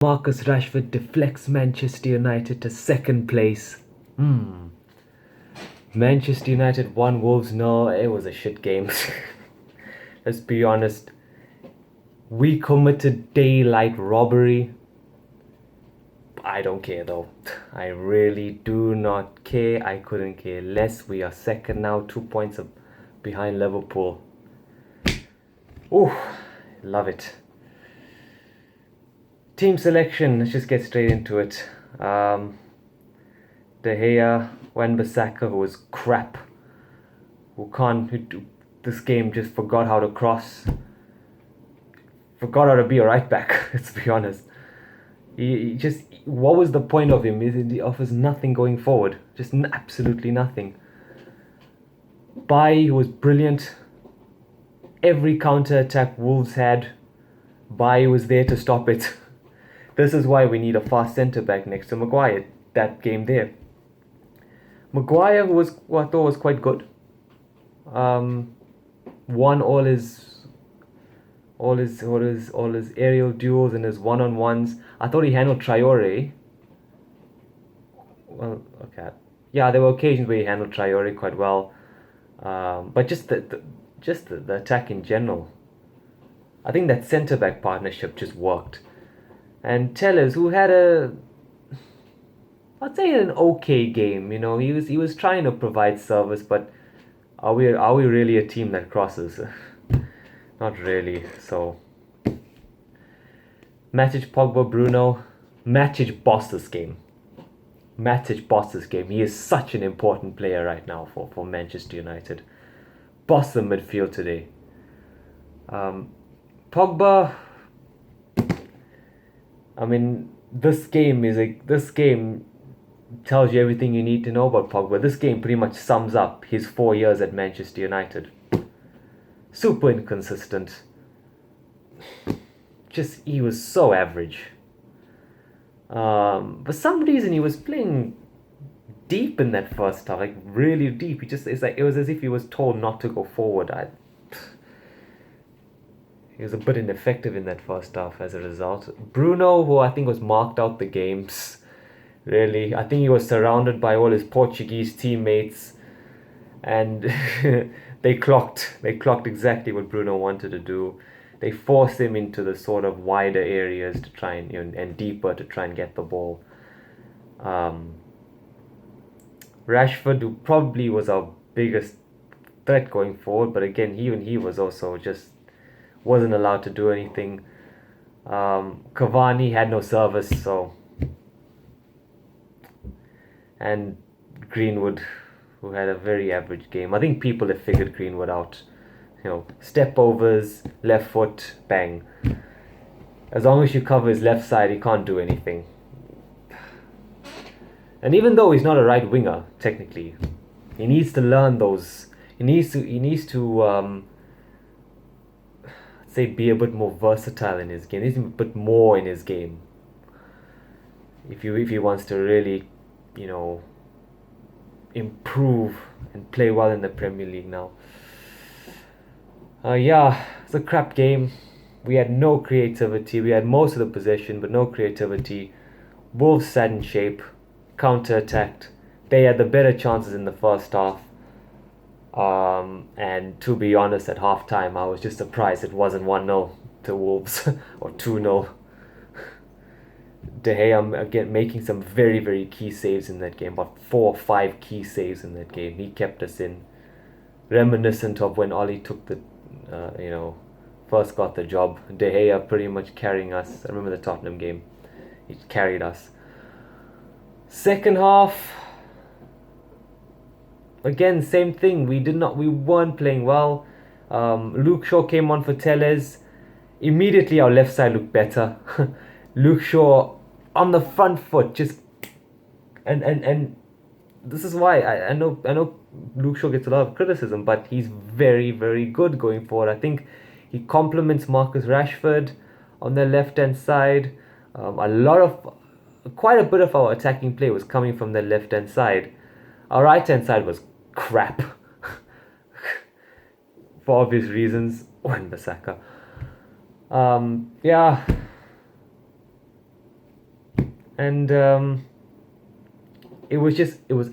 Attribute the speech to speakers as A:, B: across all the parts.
A: Marcus Rashford deflects Manchester United to second place. Manchester United won, Wolves no. It was a shit game. Let's be honest. We committed daylight robbery. I don't care though. I really do not care. I couldn't care less. We are second now, 2 points behind Liverpool. Ooh, love it. Team selection, let's just get straight into it. De Gea, Wan-Bissaka, who was crap. This game just forgot how to cross. Forgot how to be a right back, let's be honest. He just, what was the point of him? He offers nothing going forward. Just absolutely nothing. Bai, who was brilliant. Every counter attack Wolves had, Bai was there to stop it. This is why we need a fast centre back next to Maguire. That game there. Maguire, who I thought was quite good. Won all his aerial duels and his one-on-ones. I thought he handled Traore. Well, okay. Yeah, there were occasions where he handled Traore quite well. But just the attack in general. I think that centre back partnership just worked. And Tellers, who had I'd say an okay game. You know, he was trying to provide service, but are we really a team that crosses? Not really. So Matic, Pogba, Bruno. Matic bossed this game. He is such an important player right now for Manchester United. Boss the midfield today. Pogba. I mean, this game tells you everything you need to know about Pogba. This game pretty much sums up his 4 years at Manchester United. Super inconsistent. Just, he was so average. For some reason, he was playing deep in that first half, like really deep. It was as if he was told not to go forward. He was a bit ineffective in that first half as a result. Bruno, who I think was marked out the games, really. I think he was surrounded by all his Portuguese teammates, and they clocked exactly what Bruno wanted to do. They forced him into the sort of wider areas to try and, and deeper to try and get the ball. Rashford, who probably was our biggest threat going forward, but again, he was also just wasn't allowed to do anything. Cavani had no service, so, and Greenwood, who had a very average game. I think people have figured Greenwood out. You know, step overs, left foot, bang. As long as you cover his left side, he can't do anything. And even though he's not a right winger, technically, he needs to learn those. He needs to say be a bit more versatile in his game. He needs to be a bit more in his game. If he wants to really, improve and play well in the Premier League now. It's a crap game. We had no creativity. We had most of the possession, but no creativity. Wolves sat in shape, counter-attacked. They had the better chances in the first half. And to be honest, at half-time, I was just surprised it wasn't 1-0 to Wolves or 2-0. De Gea, again, making some very, very key saves in that game. About 4 or 5 key saves in that game. He kept us in. Reminiscent of when Ollie took the first got the job. De Gea pretty much carrying us. I remember the Tottenham game. He carried us. Second half, again, same thing. We weren't playing well. Luke Shaw came on for Tellez. Immediately our left side looked better. Luke Shaw on the front foot, just and this is why I know Luke Shaw gets a lot of criticism, but he's very, very good going forward. I think he complements Marcus Rashford on the left-hand side. Quite a bit of our attacking play was coming from the left-hand side. Our right-hand side was crap. For obvious reasons. Wan-Bissaka. And it was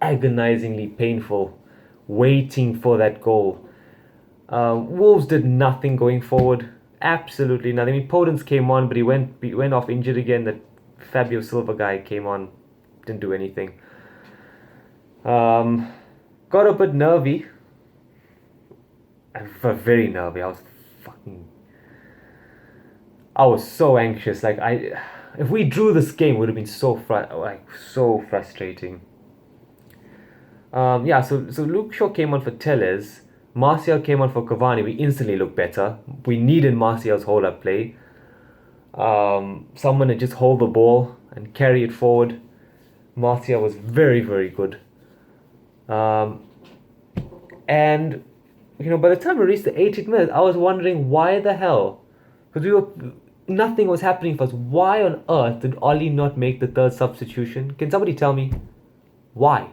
A: agonizingly painful waiting for that goal. Wolves did nothing going forward. Absolutely nothing. I mean, Podence came on, but he went off injured again. That Fabio Silva guy came on, didn't do anything. Got a bit nervy. Very nervy. I was so anxious. If we drew this game, it would have been so frustrating. Yeah. So Luke Shaw came on for Tellez. Martial came on for Cavani. We instantly looked better. We needed Martial's hold-up play. Someone to just hold the ball and carry it forward. Martial was very, very good. And by the time we reached the 80th minute, I was wondering why the hell, because nothing was happening for us. Why on earth did Ollie not make the third substitution? Can somebody tell me why?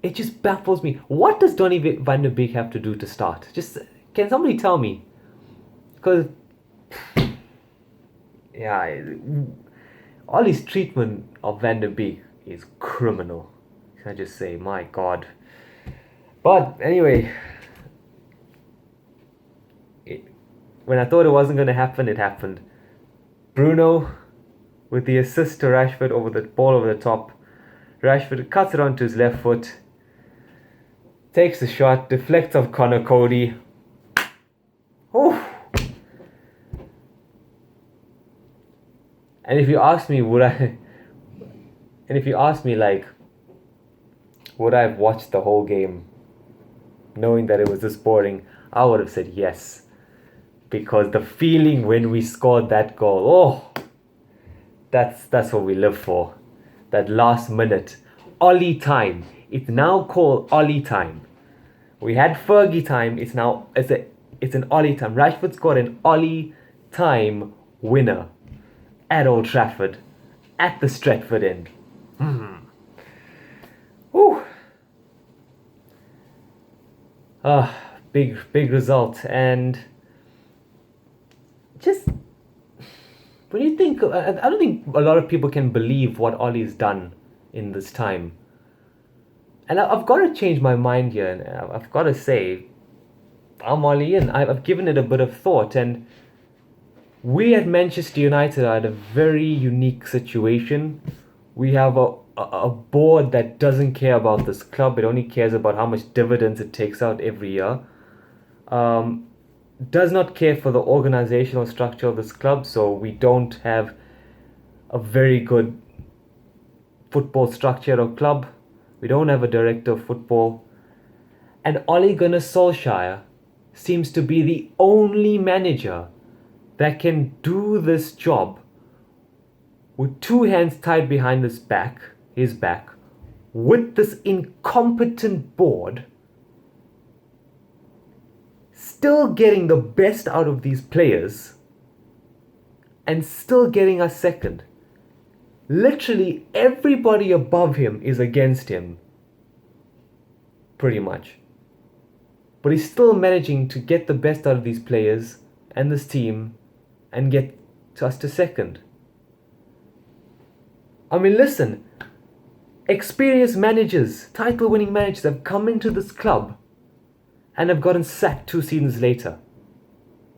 A: It just baffles me. What does Donny van der Beek have to do to start? Just can somebody tell me? Because yeah, Ollie's treatment of Van der Beek is criminal. Can I just say, my God. But anyway, when I thought it wasn't going to happen, it happened. Bruno with the assist to Rashford over the ball over the top. Rashford cuts it onto his left foot, takes the shot, deflects off Connor Cody. Oh! And if you ask me, would I have watched the whole game knowing that it was this boring, I would have said yes. Because the feeling when we scored that goal, that's what we live for. That last minute. Ollie time. It's now called Ollie time. We had Fergie time, it's an Ollie time. Rashford scored an Ollie time winner at Old Trafford, at the Stretford end. Whew. Big result. And just when you think, I don't think a lot of people can believe what Ollie's done in this time. And I've got to change my mind here, and I've got to say, I'm Ollie in. I've given it a bit of thought, and we at Manchester United are in a very unique situation. We have a board that doesn't care about this club. It only cares about how much dividends it takes out every year. Does not care for the organizational structure of this club, so we don't have a very good football structure or club. We don't have a director of football. And Ole Gunnar Solskjaer seems to be the only manager that can do this job with two hands tied behind his back, with this incompetent board, still getting the best out of these players and still getting us second. Literally everybody above him is against him, pretty much. But he's still managing to get the best out of these players and this team and get us to second. I mean, listen, experienced managers, title-winning managers have come into this club and have gotten sacked 2 seasons later.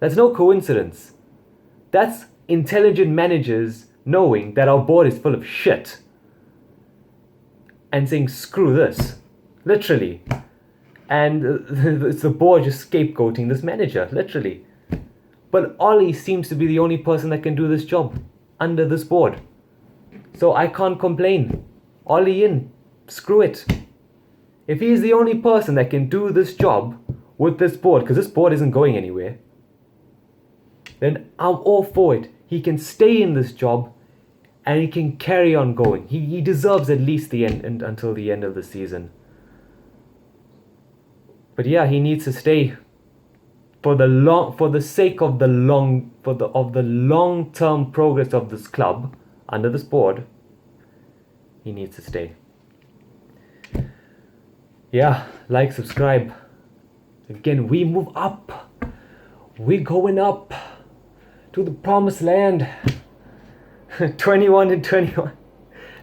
A: That's no coincidence. That's intelligent managers knowing that our board is full of shit and saying, screw this, literally. And it's the board just scapegoating this manager, literally. But Ollie seems to be the only person that can do this job under this board. So I can't complain. Ollie in, screw it. If he's the only person that can do this job with this board, because this board isn't going anywhere, then I'm all for it. He can stay in this job and he can carry on going. He deserves at least the end until the end of the season. But yeah, he needs to stay for the sake of the long-term progress of this club under this board. He needs to stay. Yeah, like, subscribe. Again, we move up. We're going up. to the promised land. 21 and 21.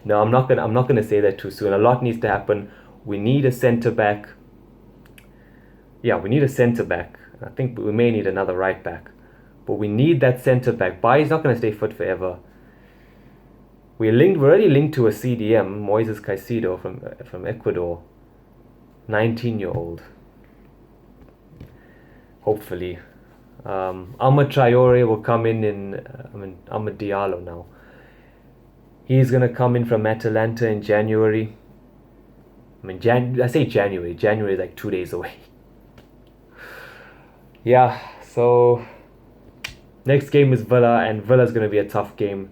A: No, I'm not gonna say that too soon. A lot needs to happen. We need a centre back. Yeah, we need a centre back. I think we may need another right back, but we need that centre back. Baye's not gonna stay fit forever. We're already linked to a CDM, Moises Caicedo from Ecuador, 19-year-old. Hopefully, Amad Traore will come Amad Diallo now. He's gonna come in from Atalanta in January. I say January. January is like 2 days away. Yeah, so next game is Villa, and Villa's gonna be a tough game.